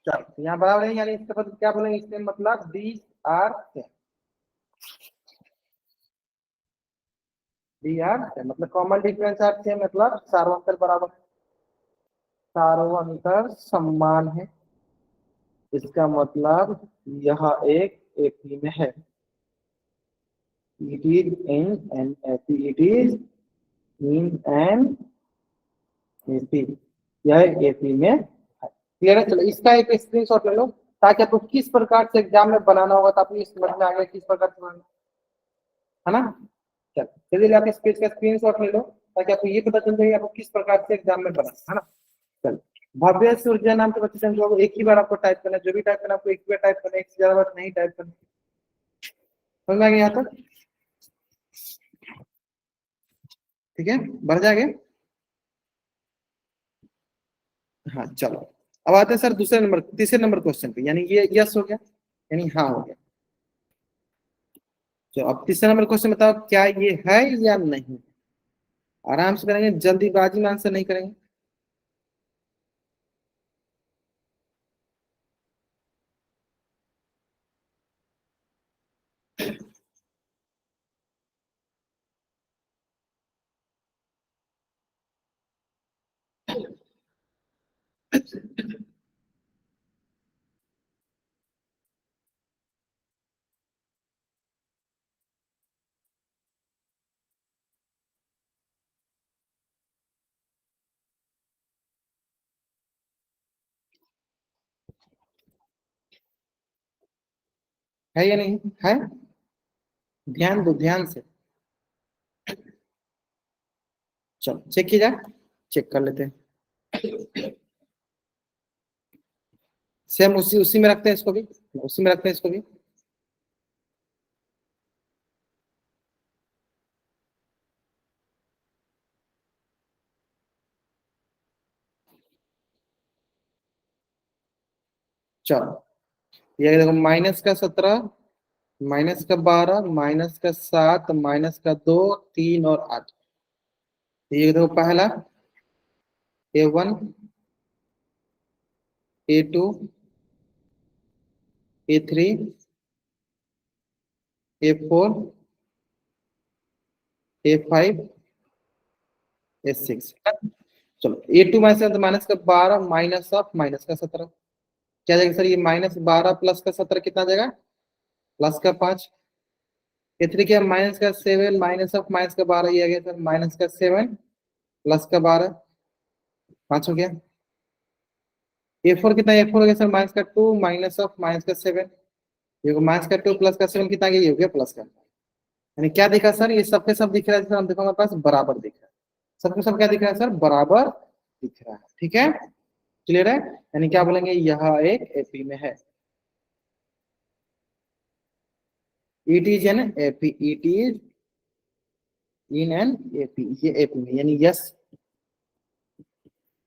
चलो तो यहाँ बराबर है, यानी इसका मतलब क्या बोलेंगे, इसके मतलब डी आर मतलब कॉमन डिफरेंस आर से मतलब चारों अंतर बराबर, चारों अंतर समान है, इसका मतलब यह एक एपी में है। It is in an AP, it is in an AP, यह एपी में है। क्लियर है। चलो इसका एक स्क्रीनशॉट ले लो, ताकि आपको किस प्रकार से एग्जाम में बनाना होगा, तो आपको ये समझ में आ गया किस प्रकार से बनाना है ना। चलो चलिए आप इस पेज का स्क्रीनशॉट ले लो, ताकि आपको ये पता चल जाए आपको किस प्रकार से एग्जाम में बनाना है ना। चलो, भव्य सूर्य नाम के बच्चे समझो, एक ही बार आपको टाइप करना है, जो भी टाइप करना है आपको एक ही बार टाइप करना है, एक से ज्यादा बार नहीं टाइप करना। समझ में आ गया यहाँ तक, ठीक है, बढ़ जाएंगे। हाँ चलो, अब आते हैं सर दूसरे नंबर, तीसरे नंबर क्वेश्चन पे, यानी ये यस हो गया, यानी हाँ हो गया। तो अब तीसरा नंबर क्वेश्चन बताओ, क्या ये है या नहीं। आराम से करेंगे, जल्दीबाजी में आंसर नहीं करेंगे। है या नहीं है, ध्यान दो ध्यान से। चलो चेक किया जाए, चेक कर लेते हैं। सेम उसी उसी में रखते हैं इसको भी, उसी में रखते हैं इसको भी। चलो ये देखो माइनस का 17, माइनस का 12, माइनस का 7, माइनस का 2, 3 और 8। ये देखो पहला A1, A2, A3, A4, A5, A6। चलो A2 माइनस का 12, माइनस ऑफ माइनस का 17, क्या जाएगा सर, ये -12 प्लस का 17 कितना आ जाएगा, प्लस का 5, ये 3 क्या, -7 माइनस ऑफ माइनस का 12, ये आ गया सर -7 प्लस का 12, 5 हो गया। A4 कितना, A4 हो गया सर -2 माइनस ऑफ माइनस का 7, ये -2 प्लस का 7 कितना आ गया, ये हो गया प्लस का। यानी क्या दिखा सर, ये सबके सब दिख रहा है सर, हम देखो हमारे पास बराबर दिख रहा है, सबके सब क्या दिख रहा है सर, बराबर दिख रहा है, ठीक है, क्लियर है। यानी क्या बोलेंगे, यह एक एपी में है, it is an AP, it is in an AP, ये एपी में, यानी यस।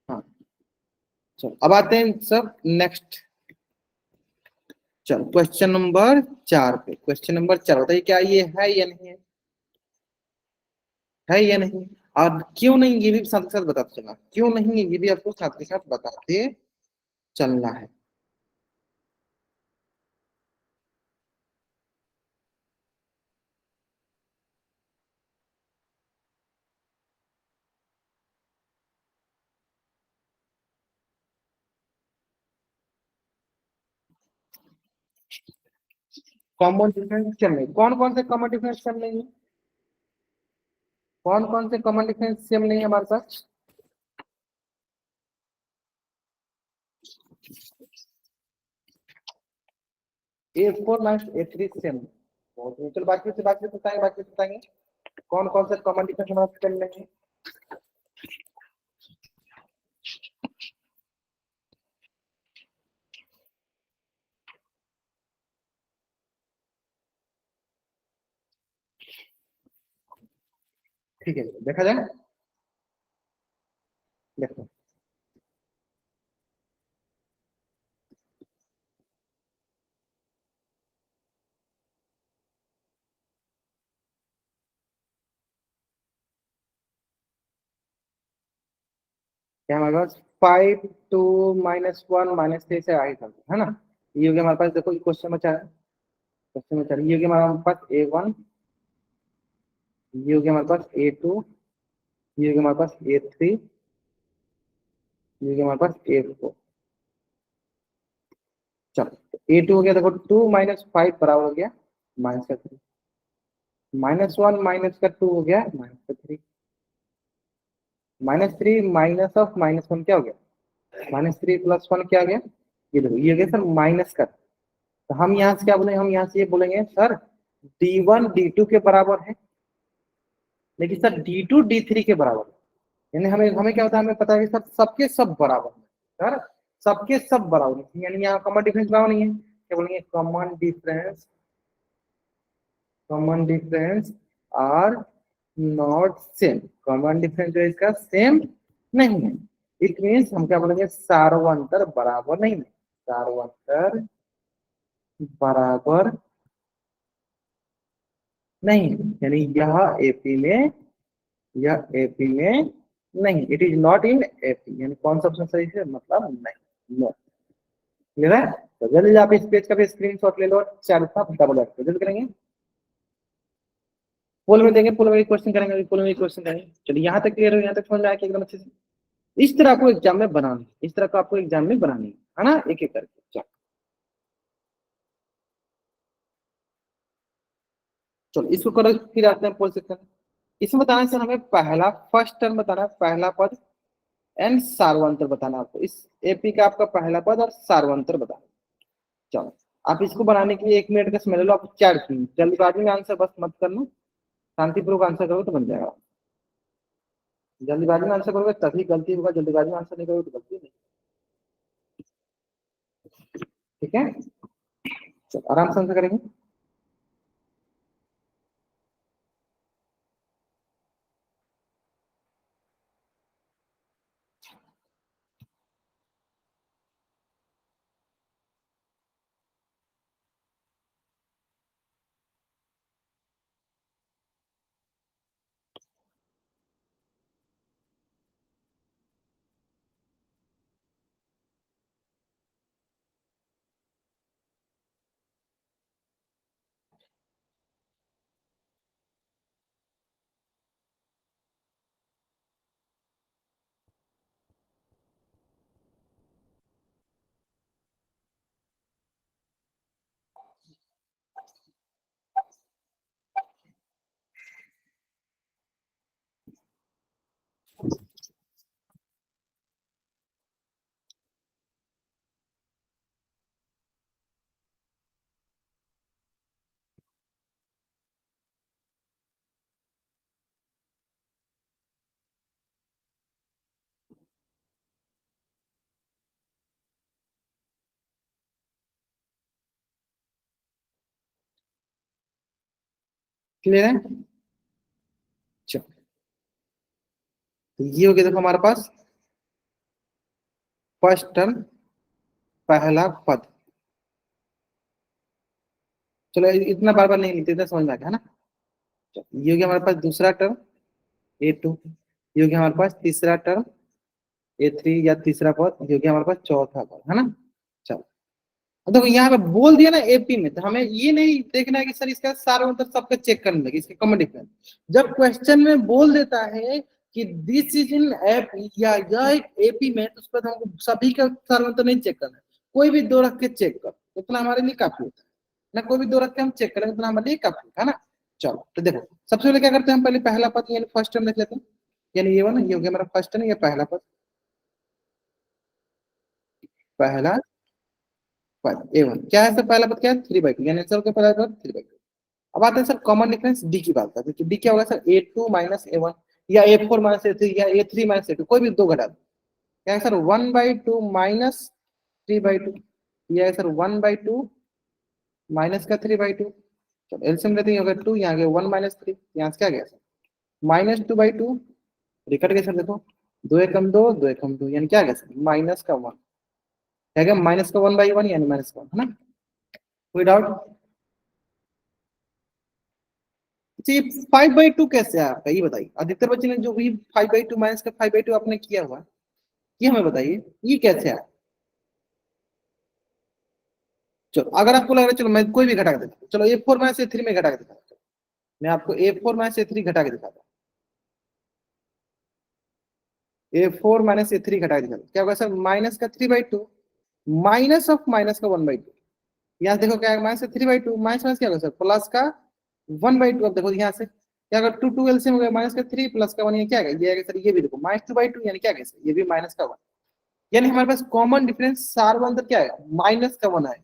हाँ, चलो अब आते हैं सब नेक्स्ट। चलो क्वेश्चन नंबर 4 पे, क्वेश्चन नंबर 4 बताइए क्या ये है या नहीं है, है या नहीं, और क्यों नहीं ये भी साथ के साथ बताते चलना, क्यों नहीं है ये भी आपको साथ के साथ बताते चलना है। कॉमन डिफरेंस चल नहीं, कौन कौन से कॉमन डिफरेंस चल नहीं है, कौन कौन से कॉमन डिफरेंस चल नहीं है हमारे पास। A4 माइनस A3 सेम, चलो बाकी बताएंगे, बाकी बताएंगे कौन कौन से कॉमन डिफरेंस हमारे पास चल नहीं है। ठीक है देखा जाए, देखो क्या हमारे पास 5 2 -1 -3 से आगे चलते है ना, ये हो गया हमारे पास, देखो क्वेश्चन में क्या है, क्वेश्चन में क्या है, ये हो गया हमारे पास A1, ये हो गया हमारे पास A2, ये हो गया हमारे पास A3, ये हो गया हमारे पास A4। चलो A2 हो गया, देखो 2 - 5 बराबर हो गया -3, -1 माइनस का 2 हो गया -3, -3 माइनस ऑफ -1 क्या हो गया, -3 प्लस 1 क्या आ गया, ये देखो ये हो गया सर माइनस का। तो हम यहाँ से क्या बोलेंगे, हम यहाँ से ये बोलेंगे सर D1 D2 के बराबर है, लेकिन सर D2 D3 के बराबर है, यानी हमें हमें क्या होता है, हमें पता है कि सर सबके सब बराबर है सर, सबके सब बराबर है, यानी यहाँ कॉमन डिफरेंस बराबर नहीं है, क्या बोलेंगे, common difference are not same, common difference जो है इसका सेम नहीं है, इट मीन्स हम क्या बोलेंगे, सार्वंतर बराबर नहीं है, सार्वंतर बराबर नहीं है। यानी यह एपी में, यह एपी में नहीं, it is not in AP, यानी कौन सा ऑप्शन सही है, मतलब नहीं, नो, क्लियर है। तो जल्दी आप इस पेज का भी स्क्रीनशॉट ले लो और चारों का डबल जल्द करेंगे, पोल में देंगे, पोल में क्वेश्चन करेंगे, पोल में क्वेश्चन करेंगे। चलिए यहाँ तक क्लियर हो, यहाँ तक समझ में आया कि एकदम अच्छे से, इस तरह को एग्जाम में बनाना है, इस तरह को आपको एग्जाम में बनानी है ना, एक एक करके। चलो चलो इसको करो, फिर आते हैं पोल सेक्शन। इसमें बताना है सर हमें पहला, फर्स्ट टर्म बताना है, पहला पद एंड सार्वंतर बताना है आपको, इस एपी का आपका पहला पद और सार्वंतर बताना है। चलो आप इसको बनाने के लिए 1 मिनट का समय ले लो, आप 4 जल्दबाजी में आंसर बस मत करना, शांतिपूर्वक आंसर करो तो बन जाएगा, जल्दबाजी में आंसर करोगे तभी गलती होगा, जल्दबाजी में आंसर नहीं करोगे तो गलती नहीं, ठीक है। चलो आराम से आंसर करेंगे। क्लियर है? चलो, तो ये हो गया देखो हमारे पास फर्स्ट टर्म, पहला पद। चलो इतना बार बार नहीं लिखते, इतना समझ में आ गया है ना। चलो, ये हो गया हमारे पास दूसरा टर्म A2। ये हो गया हमारे पास तीसरा टर्म A3 या तीसरा पद। ये हो गया हमारे पास चौथा पद, है ना। चलो, देखो यहाँ पे बोल दिया ना एपी में, तो हमें ये नहीं देखना है कि सर इसका सारा मतलब सबका चेक करने लगे, इसके कॉमन डिफरेंस। जब क्वेश्चन में बोल देता है कि दिस इज इन एप या यह एक एपी में, तो उस पर हमको सभी का सारा मतलब नहीं चेक करना है, कोई भी दो रख के चेक कर, उतना हमारे लिए काफी होता है ना। कोई भी दो रख के हम चेक करें, उतना हमारे लिए काफी है ना। चलो, तो देखो सबसे पहले क्या करते हैं, हम पहले पहला पद यानी फर्स्ट टर्म लिख लेते हैं। यानी ये वाला, ये हो गया हमारा फर्स्ट टर्म, ये पहला पद, पहला पद A1 क्या है सर, पहला पद क्या है 3/2, यानी आंसर का पहला पद 3/2। अब आते हैं सर कॉमन डिफरेंस डी की बात करते हैं, तो डी क्या होगा सर A2 - A1 या A4 - A3 या A3 - A2, कोई भी दो घटा दो। क्या है सर 1/2 माइनस 3/2, या है सर 1/2 माइनस का 3/2। चलो एलसीएम लेते हैं, होगा 2, यहाँ गया 1 - 3, यहाँ से क्या गया सर -2/2। रिकट गया सर, देखो 2 एकम 2, 2 एकम 2, यानी क्या गया सर माइनस का 1। क्या गया माइनस का 1/1, यानी -1, है ना। कोई डाउट? अच्छा, ये 5/2 कैसे है आपका, ये बताइए। अधिकतर बच्चे ने जो भी 5/2 माइनस का 5/2 आपने किया हुआ, ये हमें बताइए ये कैसे है। चलो अगर आपको लग रहा है, चलो मैं कोई भी घटा के देता हूँ। चलो A4 - A3 में घटा के दिखाता हूँ। मैं आपको A4 - A3 घटा के दिखाता हूँ। A4 - A3 घटा के दिखाता हूँ, क्या होगा सर माइनस का 3/2 माइनस ऑफ माइनस का 1/2। यहाँ देखो क्या है, माइनस का 3/2 माइनस माइनस क्या होगा सर प्लस का 1/2। अब देखो यहाँ से क्या अगर 2 एलसीएम हो गया, माइनस का 3 प्लस का 1, ये क्या है, ये आएगा सर, ये भी देखो -2/2, यानी क्या है सर, ये भी माइनस का 1। यानी हमारे पास कॉमन डिफरेंस सारे अंदर क्या है, माइनस का 1 आएगा।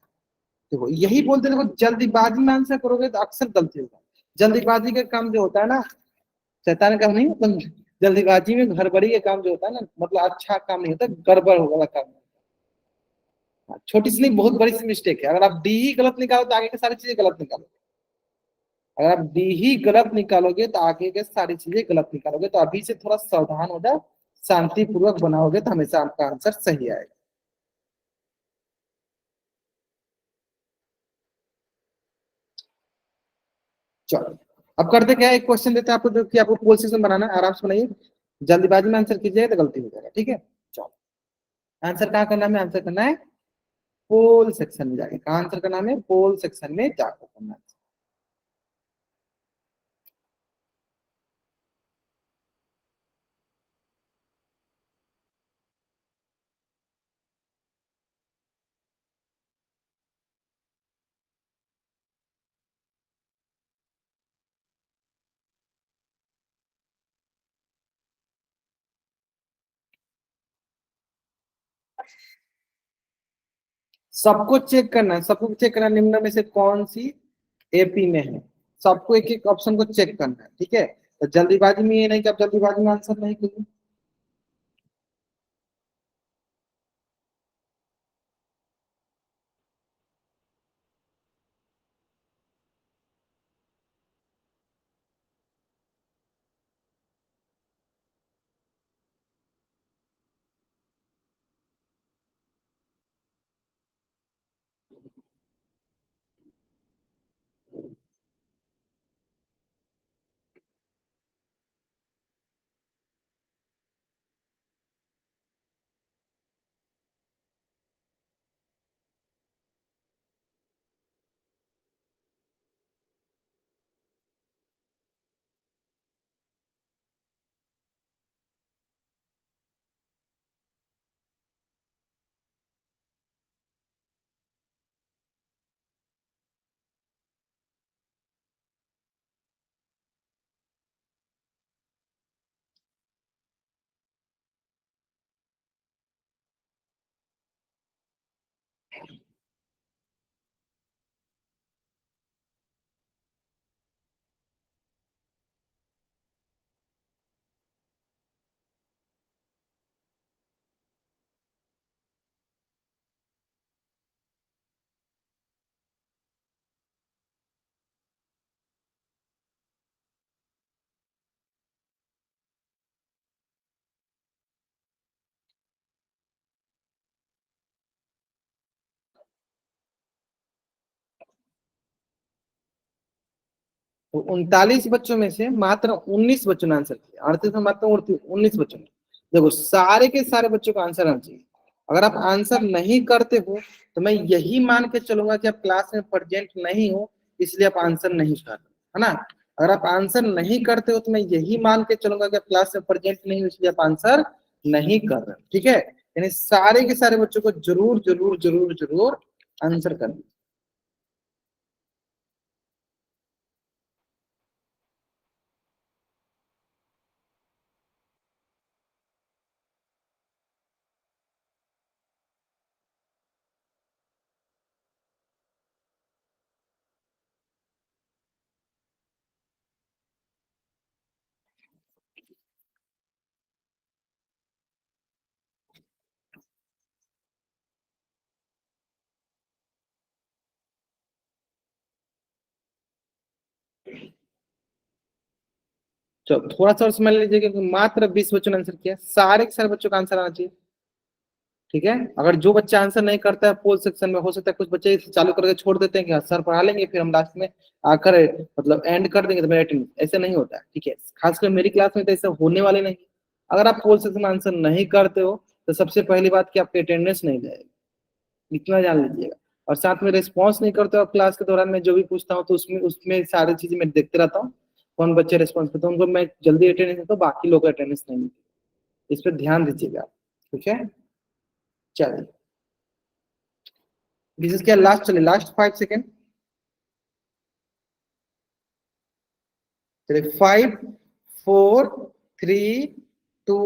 देखो यही बोलते हैं, देखो जल्दीबाजी में आंसर करोगे तो अक्सर गलती होगा। जल्दीबाजी का काम जो होता है ना, शैतान का काम नहीं, मतलब जल्दीबाजी में गड़बड़ी का काम जो होता है ना, मतलब अच्छा काम नहीं होता, गड़बड़ वाला काम। छोटी सी नहीं, बहुत बड़ी सी मिस्टेक है। अगर आप डी ही गलत निकालो तो आगे की सारी चीजें गलत निकालो। अगर आप डी ही गलत निकालोगे तो आगे के सारी चीजें गलत निकालोगे, तो अभी से थोड़ा सावधान हो जाओ, शांतिपूर्वक बनाओगे तो हमेशा आपका आंसर सही आएगा। चलो, अब करते क्या है, एक क्वेश्चन देते हैं आपको, जो कि आपको पोल सिस्टम बनाना है, आराम से बनाइए। जल्दीबाजी में आंसर कीजिएगा तो गलती हो जाएगा, ठीक है। चलो, आंसर कहाँ करना है, आंसर करना है पोल सेक्शन में जाके। कहाँ आंसर करना है, पोल सेक्शन में जाकर करना है। सबको चेक करना है, सबको चेक करना है, निम्न में से कौन सी एपी में है। सबको एक एक ऑप्शन को चेक करना है, ठीक है। तो जल्दीबाजी में ये नहीं कि आप जल्दीबाजी में आंसर नहीं कीजिए। तो 39 बच्चों में से मात्र 19 बच्चों ने आंसर किया, 38 में मात्र 19 बच्चों ने। देखो सारे के सारे बच्चों का आंसर आना चाहिए। अगर आप आंसर नहीं करते हो तो मैं यही मान के चलूंगा कि आप क्लास में प्रेजेंट नहीं हो, इसलिए आप आंसर नहीं कर रहे, है ना। अगर आप आंसर नहीं करते हो तो मैं यही मान के चलूंगा कि आप क्लास में प्रेजेंट नहीं हो, इसलिए आप आंसर नहीं कर रहे, ठीक है। यानी सारे के सारे बच्चों को जरूर जरूर जरूर जरूर आंसर करना। चलो थोड़ा सा और समझ लीजिए कि मात्र 20 बच्चों ने आंसर किया, सारे के सारे बच्चों का आंसर आना चाहिए, ठीक है। अगर जो बच्चा आंसर नहीं करता है पोल सेक्शन में, हो सकता है कुछ बच्चे चालू करके छोड़ देते हैं कि हाँ, सर पढ़ा लेंगे फिर हम लास्ट में आकर मतलब एंड कर देंगे तो मेरा अटेंडेंस, ऐसे नहीं होता है, ठीक है। खासकर मेरी क्लास में तो ऐसा होने वाले नहीं। अगर आप पोल सेक्शन में आंसर नहीं करते हो तो सबसे पहली बात कि आपकी अटेंडेंस नहीं जाएगी, इतना जान लीजिएगा। और साथ में रिस्पॉन्स नहीं करते हो आप क्लास के दौरान, मैं जो भी पूछता हूँ तो उसमें उसमें सारी चीजें मैं देखते रहता हूँ, कौन बच्चे रिस्पॉन्स करते हैं उनको मैं जल्दी अटेंडेंस देता हूँ, बाकी लोग अटेंडेंस नहीं मिलती। इस पर ध्यान दीजिएगा, ठीक है। चलिए दिस इज क्या लास्ट, चलिए लास्ट 5 सेकेंड। चलिए 5 4 3 2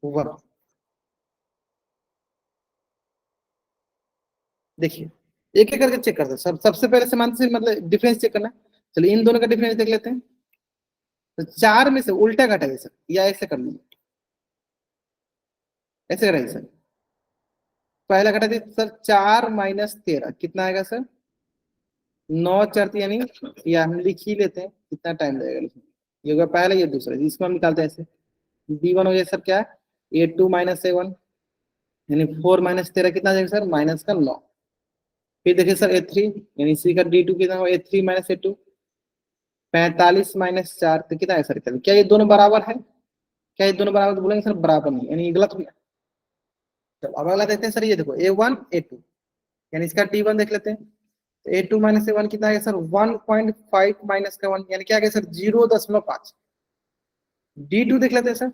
1। देखिए एक एक करके चेक करते हैं, सबसे पहले समानता से मतलब डिफरेंस चेक करना है। चलिए इन दोनों का डिफरेंस देख लेते हैं। तो 4 में से उल्टा घटाइए सर, या ऐसे कर लीजिए, ऐसे कराइए सर। पहला घटा दीजिए सर, 4 - 13 कितना आएगा सर? 9 4 यानी, या हम लिख ही लेते हैं, कितना टाइम लगेगा लिखने में। ये होगा पहला, ये दूसरा, इसको हम निकालते हैं ऐसे। D1 हो गया सर क्या? 8 2 - 7, यानी 4 - 13 कितना आ जाएगा सर? -9। फिर देखिए सर A3, यानी इसी का D2 कितना होगा? A3 - A2, 45 - 4 तो कितना है सर? क्या ये दोनों बराबर है? क्या ये दोनों बराबर? तो बोलेंगे सर बराबर नहीं, यानी ये गलत हो गया। तो अब अगला देखते हैं सर, ये देखो A1 A2, यानी इसका T1 देख लेते हैं। तो A2 - A1 कितना है सर? 1.5 माइनस का 1, यानी क्या आ गया सर? 0.5। D2 देख लेते हैं सर,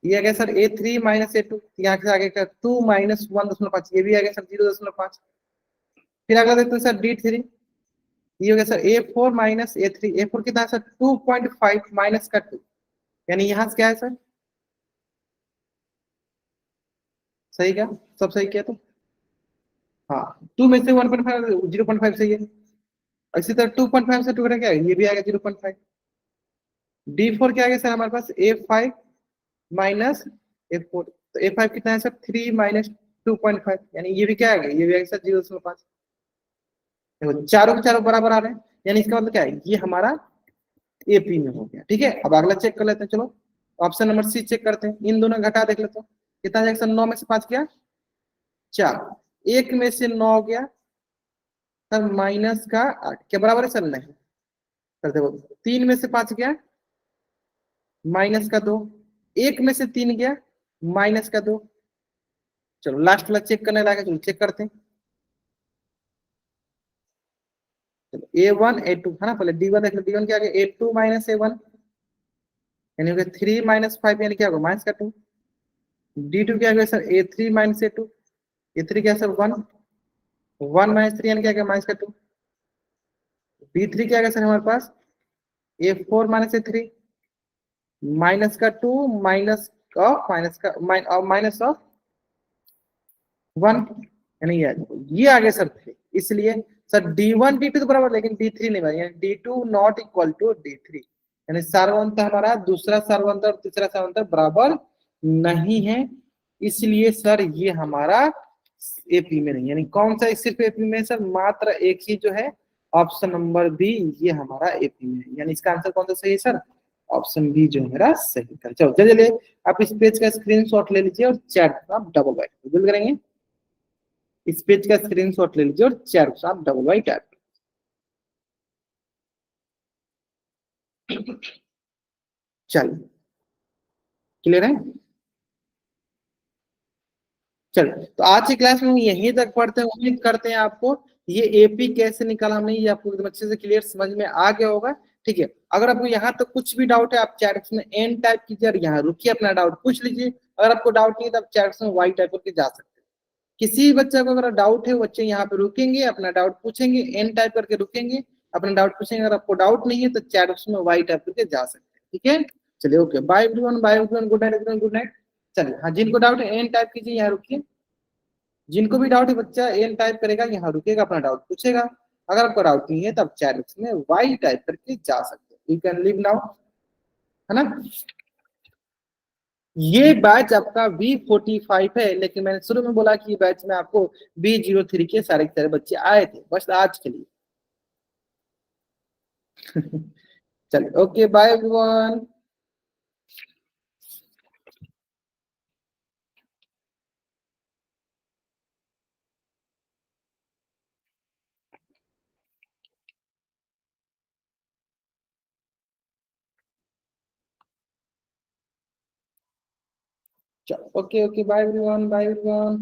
ये आ गया सर A3 - A2, यहाँ से आगे का 2 - 1.5, ये भी आ गया सर 0.5। फिर अगला देखते हैं सर D3, ये हो गया सर A4 - A3, A4 कितना है सर? 2.5 माइनस का 2, यानी यहाँ से क्या है सर? सही क्या? सब सही किया तो हाँ, 2 में से 1.5, 0.5 सही है। इसी तरह 2.5 से 2 क्या है? ये भी आ गया 0.5। D4 क्या आ गया सर हमारे पास? A5 - A4, तो A5 कितना है सर? 3 - 2.5, यानी ये भी क्या आ गया? ये भी आ गया सर 0.5। देखो चारों के चारों बराबर आ रहे हैं, यानी इसका मतलब क्या है? ये हमारा AP में हो गया, ठीक है। अब अगला चेक कर लेते हैं, चलो ऑप्शन नंबर C चेक करते हैं। इन दोनों घटा देख लेते हैं, कितना जाएगा सर? 9 में से 5 गया 4, 1 में से 9 गया सर -8, क्या बराबर है सर? नहीं सर। देखो 3 में से 5 गया -2, 1 में से 3 गया -2। चलो लास्ट वाला चेक करने लगा, चलो चेक करते हैं। चलो A1 A2 है ना, पहले D1 देख लो। D1 क्या आ गया? A2 - A1, यानी हो गया 3 - 5, यानी क्या होगा? -2। D2 क्या गया सर? A3 - A2, A3 क्या सर? 1, 1 - 3 यानी क्या गया? -2। B3 क्या गया सर हमारे पास? A4 - A3, माइनस का 2, माइनस ऑफ 1, यानी ये आ गया सर 3। इसलिए सर D1 D2 तो बराबर, लेकिन D3 नहीं बना, यानी D2 not equal to D3, यानी सार्वंतर हमारा दूसरा सार्वंतर और तीसरा सार्वंतर बराबर नहीं है। इसलिए सर ये हमारा AP में नहीं, यानी कौन सा सिर्फ AP में सर? मात्र एक ही जो है ऑप्शन नंबर बी, ये हमारा AP में है, यानी इसका आंसर कौन सा सही है सर? ऑप्शन बी जो है मेरा सही है। चलो चलिए आप इस पेज का स्क्रीनशॉट ले लीजिए और चैट आप डबल बाइट बिल्ड करेंगे। इस पेज का स्क्रीनशॉट ले लीजिए और चैट आप डबल बाइट टैप। चलिए, क्लियर है। चलो, तो आज की क्लास में हम यहीं तक पढ़ते हैं। उम्मीद करते हैं आपको ये एपी कैसे निकाला हमने, ये आपको एकदम अच्छे से क्लियर समझ में आ गया होगा। ठीक है, अगर आपको यहाँ तक कुछ भी डाउट है आप चैट बॉक्स में एन टाइप कीजिए और यहाँ रुकिए, अपना डाउट पूछ लीजिए। अगर आपको डाउट नहीं है तो आप चैट बॉक्स में वाई टाइप करके जा सकते हैं। किसी भी बच्चे को अगर डाउट है, वो बच्चे यहाँ पे रुकेंगे, अपना डाउट पूछेंगे, एन टाइप करके रुकेंगे, अपना डाउट पूछेंगे। अगर आपको डाउट नहीं है तो चैट बॉक्स में वाई टाइप करके जा सकते हैं। ठीक है, चलिए, okay, bye everyone, bye everyone, good night everyone, good night. चलिए, हाँ, जिनको डाउट है एन टाइप कीजिए, यहाँ रुकिए। जिनको भी डाउट है बच्चा एन टाइप करेगा, यहाँ रुकेगा, अपना डाउट पूछेगा। अगर आपको डाउट नहीं है तो आप चैट बॉक्स में वाई टाइप करके जा सकते हैं। यू कैन लिव नाउ, है ना। ये बैच आपका V45 है, लेकिन मैंने शुरू में बोला कि ये बैच में आपको B03 के सारे बच्चे आए थे बस आज के लिए। चलिए, ओके, बाय एवरीवन। चलो, okay okay, bye everyone, bye everyone.